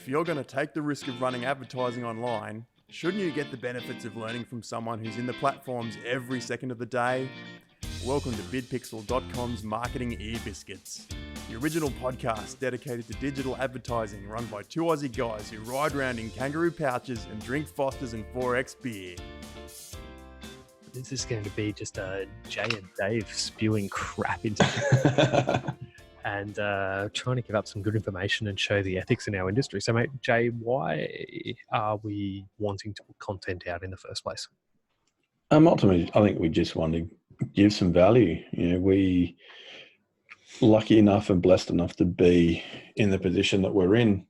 If you're going to take the risk of running advertising online, shouldn't you get the benefits of learning from someone who's in the platforms every second of the day? Welcome to bidpixel.com's Marketing Ear Biscuits, the original podcast dedicated to digital advertising run by two Aussie guys who ride around in kangaroo pouches and drink Fosters and 4X beer. This is going to be just Jay and Dave spewing crap into and trying to give up some good information and show the ethics in our industry. So, mate, Jay, why are we wanting to put content out in the first place? Ultimately, I think we just want to give some value. You know, we lucky enough and blessed enough to be in the position that we're in,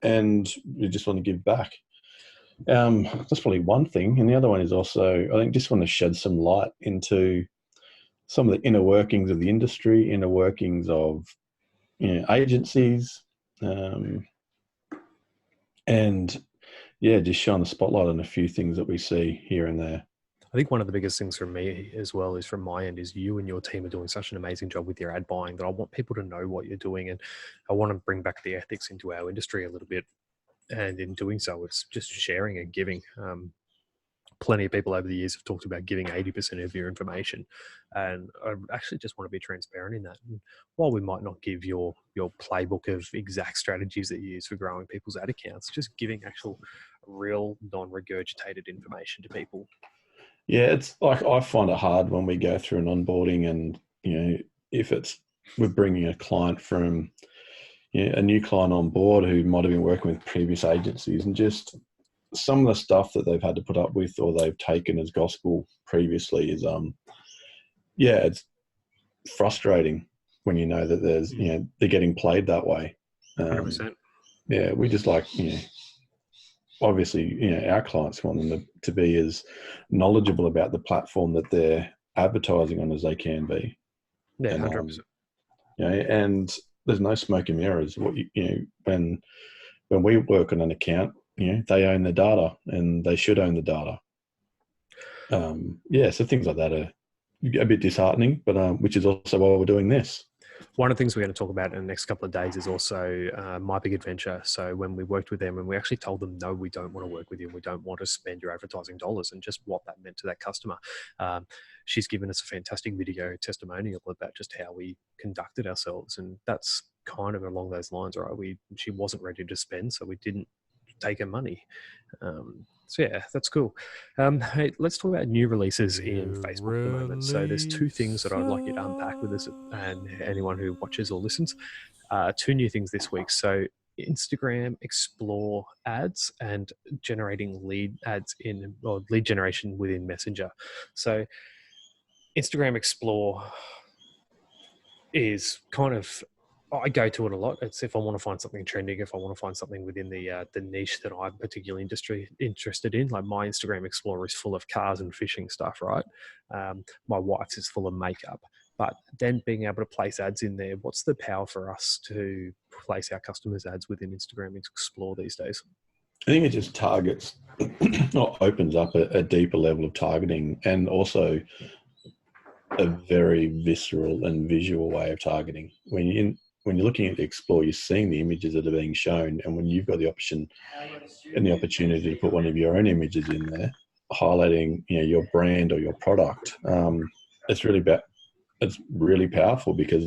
and we just want to give back. That's probably one thing, and the other one is also, I think, just want to shed some light into some of the inner workings of the industry, inner workings of agencies, and just shine the spotlight on a few things that we see here and there. I think one of the biggest things for me as well is from my end is you and your team are doing such an amazing job with your ad buying that I want people to know what you're doing, and I want to bring back the ethics into our industry a little bit. And in doing so, it's just sharing and giving. Plenty of people over the years have talked about giving 80% of your information. And I actually just want to be transparent in that. And while we might not give your playbook of exact strategies that you use for growing people's ad accounts, just giving actual real non-regurgitated information to people. Yeah, it's like I find it hard when we go through an onboarding and, if we're bringing a client from a new client on board who might have been working with previous agencies, and just some of the stuff that they've had to put up with or they've taken as gospel previously is, it's frustrating when you know that there's, they're getting played that way. 100%. Yeah, we just like, obviously, our clients want them to be as knowledgeable about the platform that they're advertising on as they can be. Yeah, 100%. And there's no smoke and mirrors. When we work on an account, they own the data and they should own the data. So things like that are a bit disheartening, but which is also why we're doing this. One of the things we're going to talk about in the next couple of days is also My Big Adventure. So when we worked with them and we actually told them, no, we don't want to work with you. We don't want to spend your advertising dollars, and just what that meant to that customer. She's given us a fantastic video testimonial about just how we conducted ourselves. And that's kind of along those lines, right? She wasn't ready to spend, so we didn't take her money. So yeah, that's cool. Hey, let's talk about new releases in Facebook at the moment. So there's two things that I'd like you to unpack with us and anyone who watches or listens. Two new things this week. So Instagram Explore ads and generating lead generation within Messenger. So Instagram Explore is kind of, I go to it a lot. It's if I want to find something trending, if I want to find something within the niche that I'm particularly interested in. Like my Instagram Explorer is full of cars and fishing stuff, right? My wife's is full of makeup. But then being able to place ads in there, what's the power for us to place our customers' ads within Instagram Explore these days? I think it just targets or opens up a deeper level of targeting, and also a very visceral and visual way of targeting. When you're looking at the Explore, you're seeing the images that are being shown, and when you've got the option and the opportunity to put one of your own images in there, highlighting your brand or your product, it's really powerful, because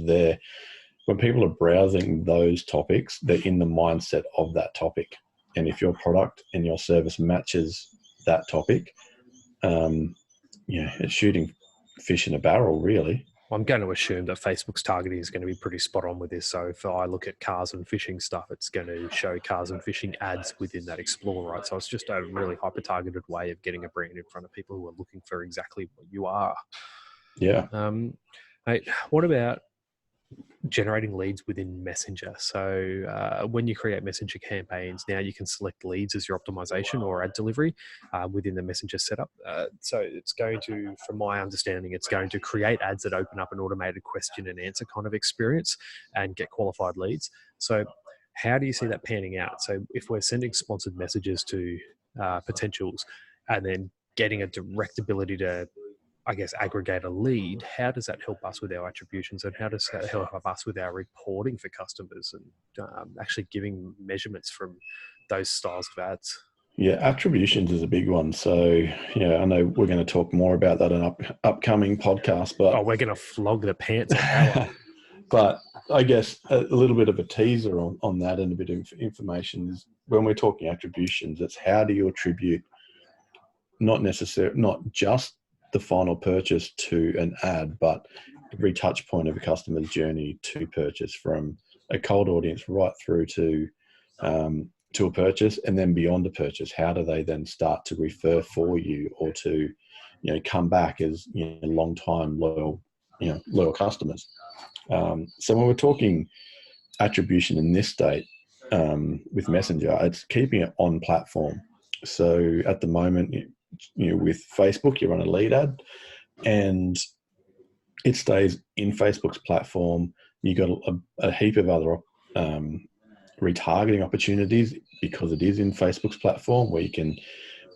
when people are browsing those topics, they're in the mindset of that topic, and if your product and your service matches that topic, it's shooting fish in a barrel, really. I'm going to assume that Facebook's targeting is going to be pretty spot on with this. So if I look at cars and fishing stuff, it's going to show cars and fishing ads within that Explorer, right? So it's just a really hyper-targeted way of getting a brand in front of people who are looking for exactly what you are. Yeah. Hey, what about generating leads within Messenger? So when you create Messenger campaigns, now you can select leads as your optimization or ad delivery within the Messenger setup. So it's going to, from my understanding, it's going to create ads that open up an automated question and answer kind of experience and get qualified leads. So how do you see that panning out? So if we're sending sponsored messages to potentials and then getting a direct ability to I guess, aggregate a lead, how does that help us with our attributions, and how does that help us with our reporting for customers and actually giving measurements from those styles of ads? Yeah, attributions is a big one. So, yeah, I know we're going to talk more about that in upcoming podcast, but we're going to flog the pants of power. But I guess a little bit of a teaser on that, and a bit of information is when we're talking attributions, it's how do you attribute not just the final purchase to an ad, but every touch point of a customer's journey to purchase, from a cold audience right through to a purchase, and then beyond a purchase. How do they then start to refer for you, or to, come back as long time loyal customers? So when we're talking attribution in this state with Messenger, it's keeping it on platform. So at the moment, with Facebook, you run a lead ad and it stays in Facebook's platform. You got a heap of other retargeting opportunities because it is in Facebook's platform, where you can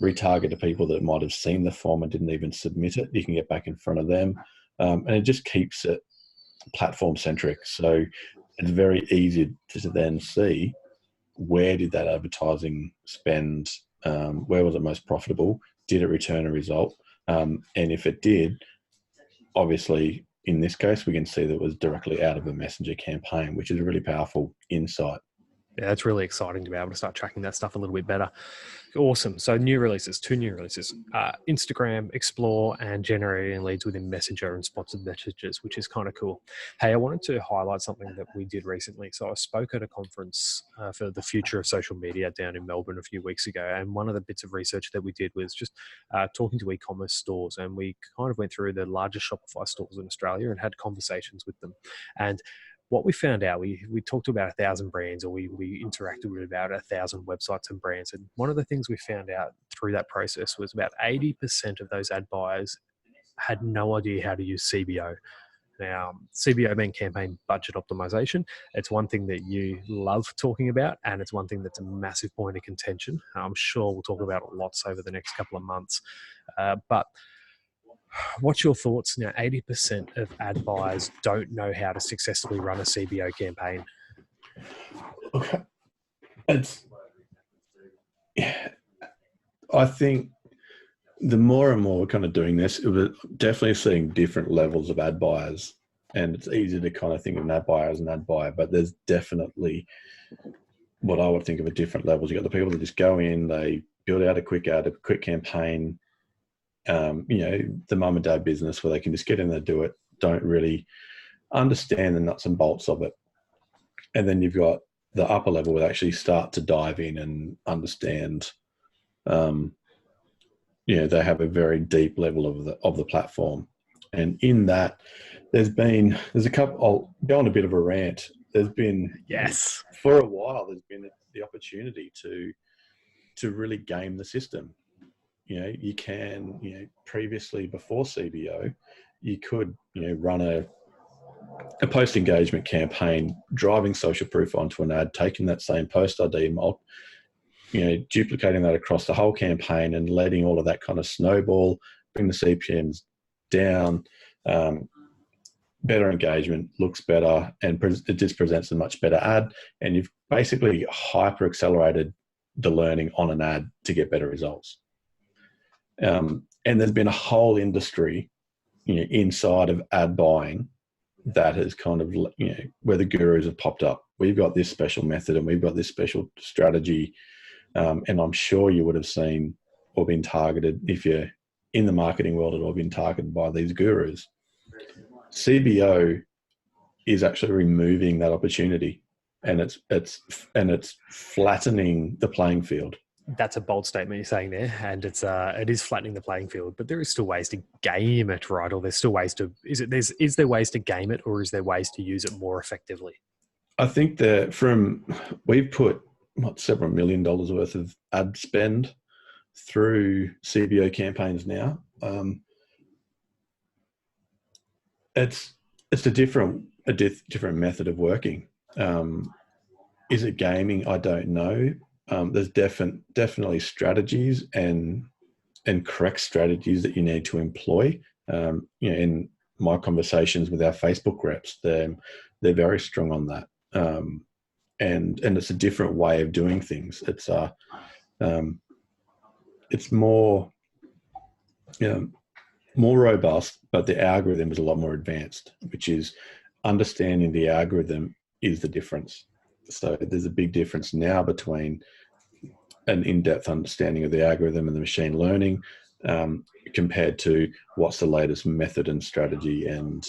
retarget to people that might have seen the form and didn't even submit it. You can get back in front of them, and it just keeps it platform centric. So it's very easy to then see where did that advertising spend, where was it most profitable, did it return a result, and if it did, obviously in this case we can see that it was directly out of a Messenger campaign, which is a really powerful insight. Yeah, it's really exciting to be able to start tracking that stuff a little bit better. Awesome. So two new releases, Instagram, Explore, and generating leads within Messenger and sponsored messages, which is kind of cool. Hey, I wanted to highlight something that we did recently. So I spoke at a conference for the future of social media down in Melbourne a few weeks ago. And one of the bits of research that we did was just talking to e-commerce stores. And we kind of went through the largest Shopify stores in Australia and had conversations with them. And what we found out, we talked to about 1,000 brands, or we interacted with about 1,000 websites and brands. And one of the things we found out through that process was about 80% of those ad buyers had no idea how to use CBO. Now, CBO being campaign budget optimization, it's one thing that you love talking about, and it's one thing that's a massive point of contention. I'm sure we'll talk about it lots over the next couple of months. But what's your thoughts now? 80% of ad buyers don't know how to successfully run a CBO campaign. Okay. I think the more and more we're kind of doing this, we're definitely seeing different levels of ad buyers, and it's easy to kind of think of an ad buyer as an ad buyer, but there's definitely what I would think of at different levels. You got the people that just go in, they build out a quick ad, a quick campaign, the mum and dad business where they can just get in there, do it, don't really understand the nuts and bolts of it. And then you've got the upper level where they actually start to dive in and understand, they have a very deep level of the platform. And in that, there's a couple, I'll go on a bit of a rant. There's been, yes, for a while, there's been the opportunity to really game the system. You can, previously before CBO, you could, run a post engagement campaign, driving social proof onto an ad, taking that same post ID, duplicating that across the whole campaign and letting all of that kind of snowball, bring the CPMs down, better engagement, looks better, and it just presents a much better ad. And you've basically hyper accelerated the learning on an ad to get better results. And there's been a whole industry, inside of ad buying that has kind of, where the gurus have popped up. We've got this special method and we've got this special strategy. And I'm sure you would have seen or been targeted, if you're in the marketing world, or been targeted by these gurus. CBO is actually removing that opportunity, and it's flattening the playing field. That's a bold statement you're saying there, and it is flattening the playing field. But there is still ways to game it, right? Or there's still ways to is there ways to game it, or is there ways to use it more effectively? I think we've put several $1 million worth of ad spend through CBO campaigns now. It's a different method of working. Is it gaming? I don't know. There's definitely strategies and correct strategies that you need to employ In my conversations with our Facebook reps, they're very strong on that. And it's a different way of doing things. It's more, more robust, but the algorithm is a lot more advanced, which is understanding the algorithm is the difference. So there's a big difference now between an in-depth understanding of the algorithm and the machine learning compared to what's the latest method and strategy and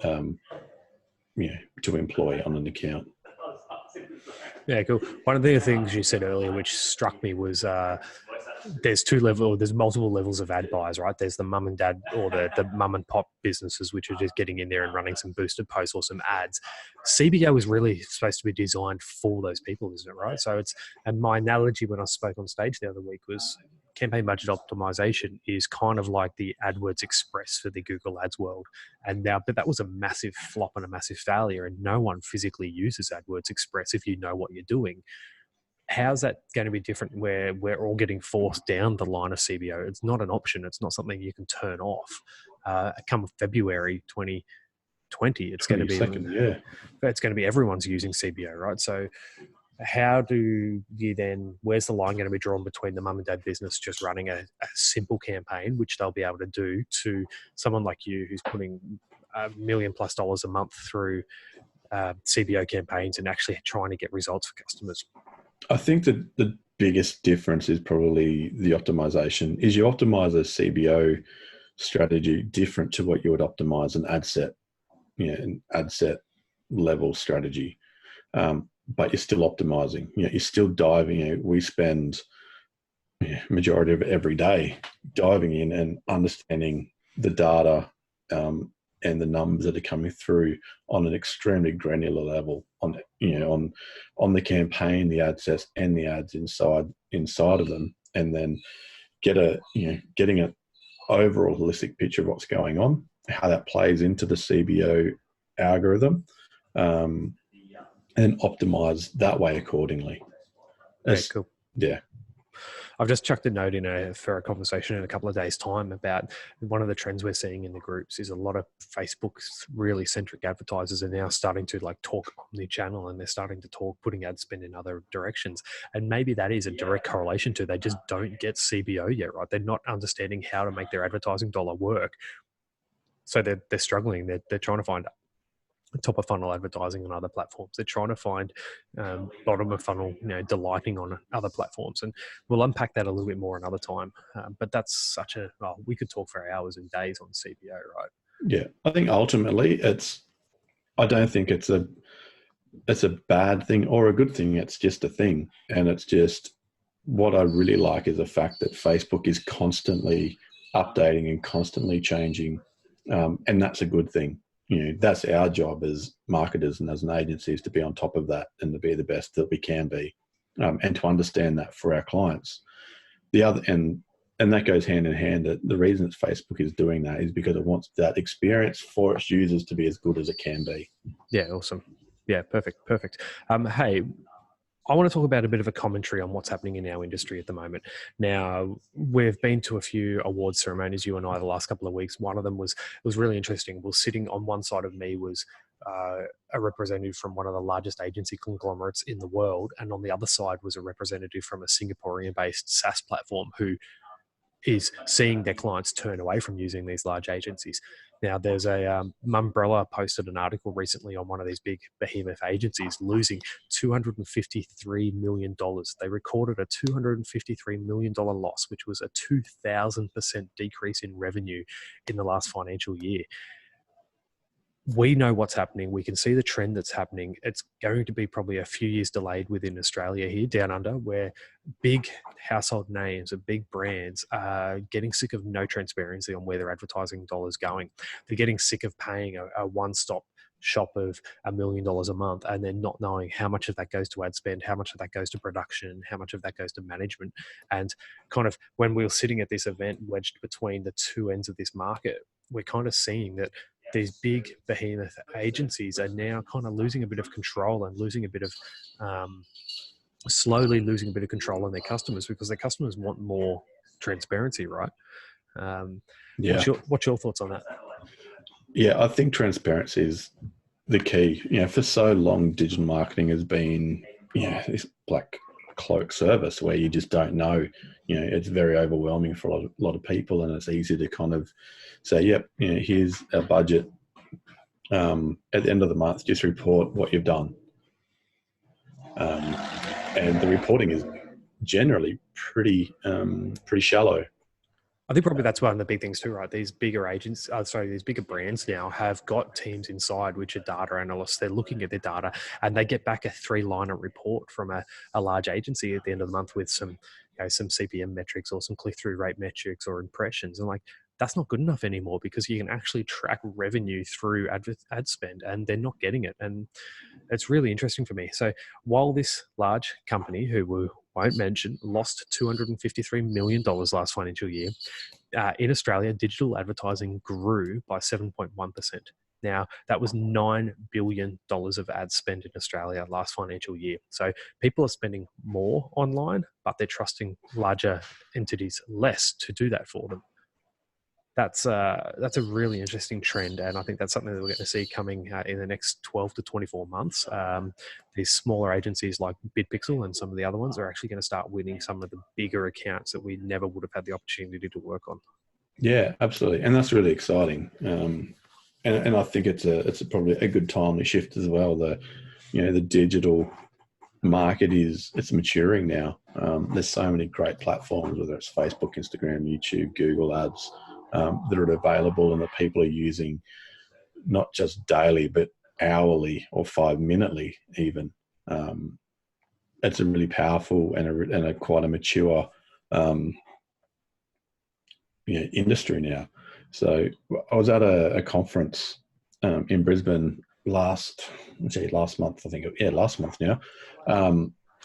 to employ on an account. Yeah, cool. One of the things you said earlier, which struck me, was there's multiple levels of ad buys, right? There's the mum and dad or the mum and pop businesses, which are just getting in there and running some boosted posts or some ads. CBO is really supposed to be designed for those people, isn't it, right? So and my analogy when I spoke on stage the other week was campaign budget optimization is kind of like the AdWords Express for the Google Ads world. But that was a massive flop and a massive failure, and no one physically uses AdWords Express if you know what you're doing. How's that going to be different where we're all getting forced down the line of CBO? It's not an option. It's not something you can turn off. Come February 2020, it's going to be everyone's using CBO, right? So how do you then, where's the line going to be drawn between the mum and dad business just running a simple campaign, which they'll be able to do, to someone like you who's putting $1 million+ a month through CBO campaigns and actually trying to get results for customers? I think that the biggest difference is probably the optimization. Is you optimize a CBO strategy different to what you would optimize an ad set level strategy. But you're still optimizing. You're still diving. We spend majority of every day diving in and understanding the data and the numbers that are coming through on an extremely granular level on the campaign, the ad sets, and the ads inside of them, and then getting an overall holistic picture of what's going on, how that plays into the CBO algorithm. And optimize that way accordingly. Cool. Yeah. I've just chucked a note in for a conversation in a couple of days' time about one of the trends we're seeing in the groups is a lot of Facebook's really centric advertisers are now starting to talk omni-channel, and they're starting to talk putting ad spend in other directions. And maybe that is a direct correlation to they just don't get CBO yet, right? They're not understanding how to make their advertising dollar work. So they're struggling. They're trying to find top of funnel advertising on other platforms. They're trying to find bottom of funnel, delighting on other platforms. And we'll unpack that a little bit more another time. But that's we could talk for hours and days on CBO, right? Yeah. I think ultimately I don't think it's a bad thing or a good thing. It's just a thing. And it's just what I really like is the fact that Facebook is constantly updating and constantly changing. And that's a good thing. That's our job as marketers and as an agency, is to be on top of that and to be the best that we can be, and to understand that for our clients. And that goes hand in hand. That the reason that Facebook is doing that is because it wants that experience for its users to be as good as it can be. Yeah, awesome. Yeah, perfect. Hey, I want to talk about a bit of a commentary on what's happening in our industry at the moment. Now, we've been to a few awards ceremonies, you and I, the last couple of weeks. One of them was really interesting. Well, sitting on one side of me was a representative from one of the largest agency conglomerates in the world, and on the other side was a representative from a Singaporean-based SaaS platform who is seeing their clients turn away from using these large agencies. Now, there's Mumbrella posted an article recently on one of these big behemoth agencies losing $253 million. They recorded a $253 million loss, which was a 2,000% decrease in revenue in the last financial year. We know what's happening. We can see the trend that's happening. It's going to be probably a few years delayed within Australia here, down under, where big household names and big brands are getting sick of no transparency on where their advertising dollars going. They're getting sick of paying a one-stop shop of $1 million a month and then not knowing how much of that goes to ad spend, how much of that goes to production, how much of that goes to management. And kind of when we were sitting at this event wedged between the two ends of this market, we're kind of seeing that these big behemoth agencies are now kind of losing a bit of control and losing a bit of slowly losing a bit of control on their customers, because their customers want more transparency, right? Yeah. What's your thoughts on that? Yeah, I think transparency is the key. For so long, digital marketing has been, this Black Cloak service where you just don't know. It's very overwhelming for a lot of people, and it's easy to kind of say, yep, here's a budget. At the end of the month, just report what you've done. And the reporting is generally pretty shallow. I think probably that's one of the big things too, right? These bigger these bigger brands now have got teams inside which are data analysts. They're looking at their data and they get back a 3-liner report from a large agency at the end of the month with some CPM metrics or some click-through rate metrics or impressions. And like, that's not good enough anymore because you can actually track revenue through ad spend, and they're not getting it. And it's really interesting for me. So while this large company, who we won't mention, lost $253 million last financial year, in Australia, digital advertising grew by 7.1%. Now, that was $9 billion of ad spend in Australia last financial year. So people are spending more online, but they're trusting larger entities less to do that for them. That's a really interesting trend, and I think that's something that we're going to see coming in the next 12 to 24 months. These smaller agencies like BidPixel and some of the other ones are actually going to start winning some of the bigger accounts that we never would have had the opportunity to work on. Yeah, absolutely, and that's really exciting. And I think it's probably a good timely shift as well. The digital market it's maturing now. There's so many great platforms, whether it's Facebook, Instagram, YouTube, Google Ads, that are available and that people are using not just daily but hourly or 5-minutely even. It's a really powerful and a quite a mature industry now. So I was at a conference in Brisbane last month, I think. Last month now.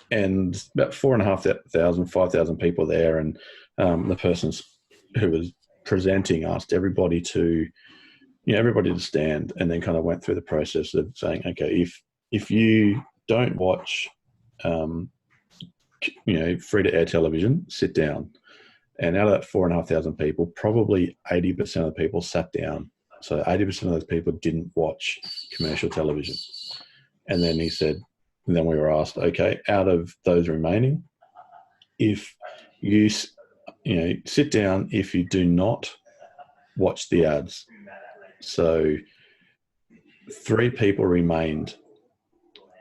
And about 5,000 people there. And the person who was presenting asked everybody to stand, and then kind of went through the process of saying, okay, if you don't watch, free to air television, sit down. And out of that 4,500 people, probably 80% of the people sat down. So 80% of those people didn't watch commercial television. And then he said, and then we were asked, okay, out of those remaining, if you sit down, if you do not watch the ads. So 3 people remained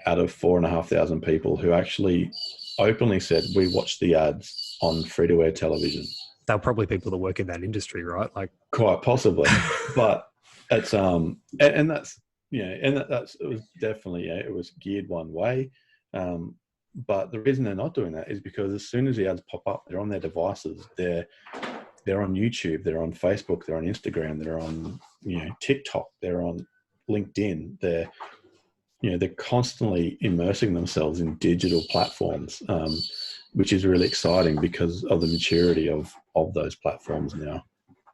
out of 4,500 people who actually openly said, we watched the ads on free-to-air television. They're probably people that work in that industry, right? Like, quite possibly, but it's and that's it was definitely it was geared one way. But the reason they're not doing that is because as soon as the ads pop up, they're on their devices. They're on YouTube, they're on Facebook, they're on Instagram, they're on TikTok, they're on LinkedIn. They're constantly immersing themselves in digital platforms, which is really exciting because of the maturity of those platforms now.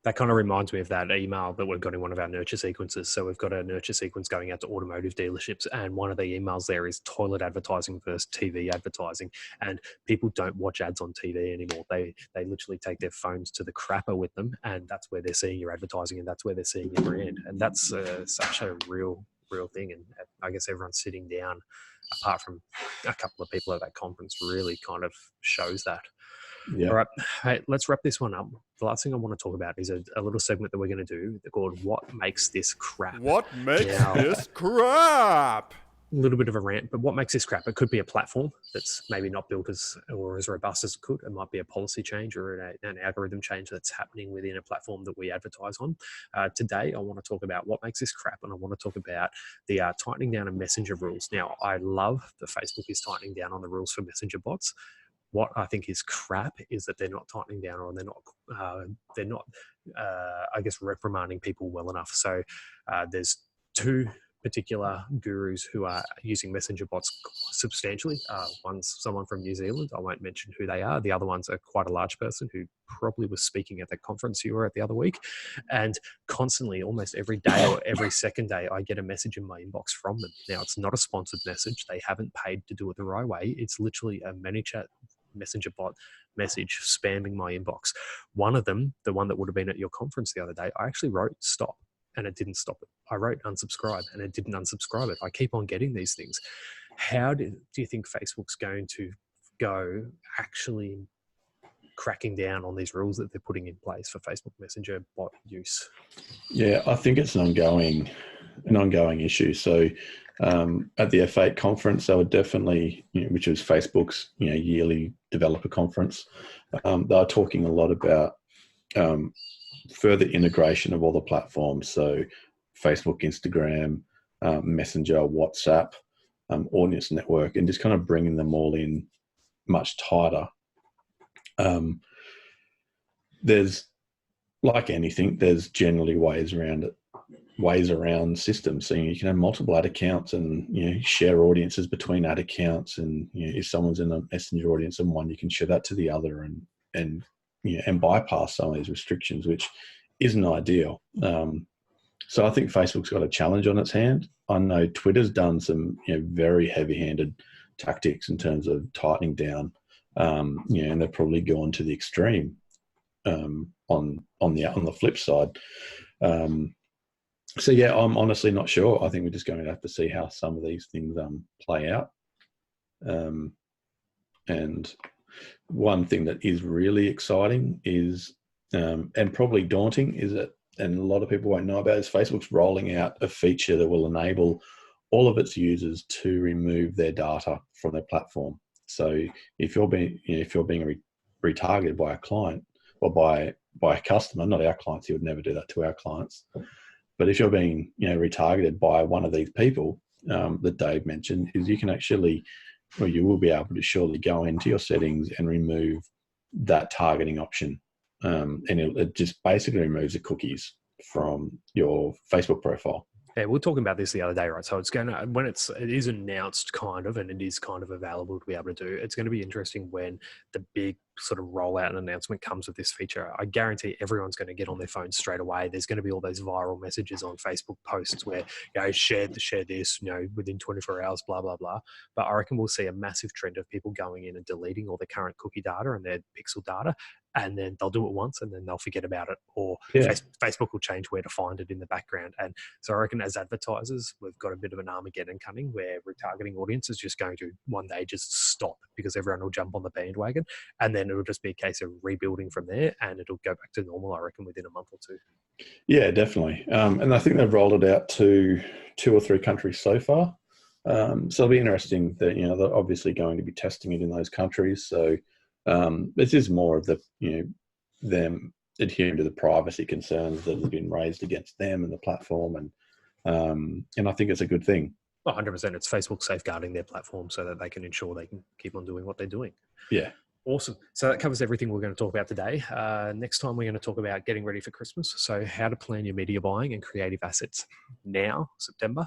That kind of reminds me of that email that we've got in one of our nurture sequences. So we've got a nurture sequence going out to automotive dealerships, and one of the emails there is toilet advertising versus TV advertising. And people don't watch ads on TV anymore. They literally take their phones to the crapper with them, and that's where they're seeing your advertising, and that's where they're seeing your brand. And that's such a real thing. And I guess everyone's sitting down, apart from a couple of people at that conference, really kind of shows that. Yeah. All right. Hey, let's wrap this one up. The last thing I want to talk about is a little segment that we're going to do called What Makes This Crap? What makes this crap? A little bit of a rant, but what makes this crap? It could be a platform that's maybe not built as robust as it could. It might be a policy change or an algorithm change that's happening within a platform that we advertise on. Today, I want to talk about what makes this crap, and I want to talk about the tightening down of messenger rules. Now, I love that Facebook is tightening down on the rules for messenger bots. What I think is crap is that they're not tightening down, or they're not I guess reprimanding people well enough. So there's 2 particular gurus who are using messenger bots substantially. One's someone from New Zealand. I won't mention who they are. The other one's quite a large person who probably was speaking at the conference you were at the other week. And constantly, almost every day or every second day, I get a message in my inbox from them. Now, it's not a sponsored message. They haven't paid to do it the right way. It's literally a ManyChat messenger bot message spamming my inbox. One of them, the one that would have been at your conference the other day, I actually wrote stop and it didn't stop it. I wrote unsubscribe and it didn't unsubscribe it. I keep on getting these things. How do you think Facebook's going to go actually cracking down on these rules that they're putting in place for Facebook Messenger bot use? Yeah, I think it's an ongoing issue. So at the F8 conference, they were definitely, which was Facebook's yearly developer conference, they were talking a lot about further integration of all the platforms. So Facebook, Instagram, Messenger, WhatsApp, Audience Network, and just kind of bringing them all in much tighter. There's, like anything, there's generally ways around systems. So you can have multiple ad accounts and share audiences between ad accounts, and if someone's in a Messenger audience and one, you can share that to the other and bypass some of these restrictions, which isn't ideal. So I think Facebook's got a challenge on its hand. I know Twitter's done some very heavy-handed tactics in terms of tightening down, and they've probably gone to the extreme on the flip side. So yeah, I'm honestly not sure. I think we're just going to have to see how some of these things play out. And one thing that is really exciting is, and probably daunting, is that, and a lot of people won't know about, is Facebook's rolling out a feature that will enable all of its users to remove their data from their platform. So if you're being retargeted by a client or by a customer, not our clients, you would never do that to our clients. But if you're being retargeted by one of these people that Dave mentioned, is you can actually, or you will be able to surely go into your settings and remove that targeting option. And it just basically removes the cookies from your Facebook profile. Yeah, we were talking about this the other day, right? So it's going to, when it is announced kind of, and it is kind of available to be able to do, it's going to be interesting when the big sort of rollout and announcement comes with this feature. I guarantee everyone's going to get on their phone straight away. There's going to be all those viral messages on Facebook posts where, share this, within 24 hours, blah, blah, blah. But I reckon we'll see a massive trend of people going in and deleting all their current cookie data and their pixel data. And then they'll do it once and then they'll forget about it, or Facebook will change where to find it in the background. And so I reckon as advertisers, we've got a bit of an Armageddon coming where retargeting audience is just going to one day just stop because everyone will jump on the bandwagon, and then it'll just be a case of rebuilding from there and it'll go back to normal, I reckon, within a month or two. Yeah, definitely. And I think they've rolled it out to 2 or 3 countries so far. So it'll be interesting that, they're obviously going to be testing it in those countries. So this is more of the, them adhering to the privacy concerns that have been raised against them and the platform. And I think it's a good thing. 100%. It's Facebook safeguarding their platform so that they can ensure they can keep on doing what they're doing. Yeah. Awesome. So that covers everything we're going to talk about today. Next time, we're going to talk about getting ready for Christmas. So how to plan your media buying and creative assets now, September.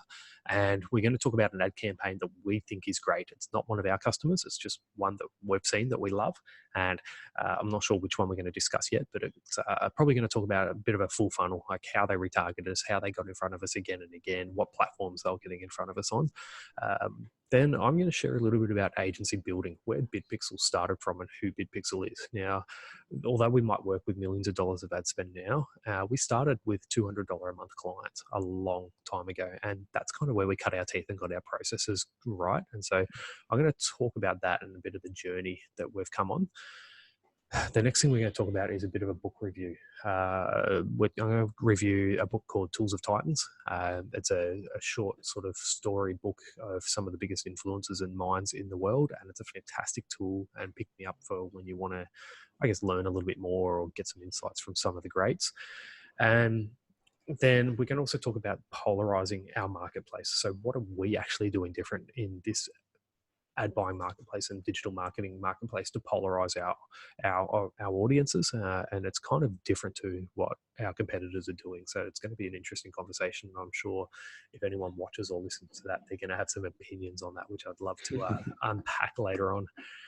And we're going to talk about an ad campaign that we think is great. It's not one of our customers. It's just one that we've seen that we love. And I'm not sure which one we're going to discuss yet, but it's probably going to talk about a bit of a full funnel, like how they retargeted us, how they got in front of us again and again, what platforms they were getting in front of us on. Then I'm going to share a little bit about agency building, where BidPixel started from and who BidPixel is. Now, although we might work with millions of dollars of ad spend now, we started with $200 a month clients a long time ago. And that's kind of where we cut our teeth and got our processes right. And so I'm going to talk about that and a bit of the journey that we've come on. The next thing we're going to talk about is a bit of a book review. I'm going to review a book called Tools of Titans. It's a short sort of story book of some of the biggest influencers and minds in the world, and it's a fantastic tool and pick me up for when you want to, I guess, learn a little bit more or get some insights from some of the greats. And then we can also talk about polarizing our marketplace. So what are we actually doing different in this ad buying marketplace and digital marketing marketplace to polarize our audiences, and it's kind of different to what our competitors are doing. So it's going to be an interesting conversation. I'm sure if anyone watches or listens to that, they're going to have some opinions on that, which I'd love to unpack later on.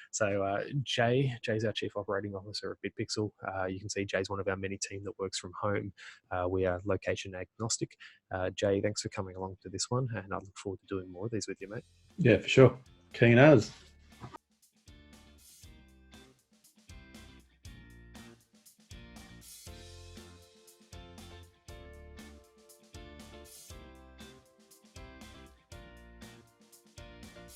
So Jay's our Chief Operating Officer at BidPixel. You can see Jay's one of our many team that works from home. We are location agnostic. Jay, thanks for coming along to this one, and I look forward to doing more of these with you, mate. Yeah, for sure. Keen as.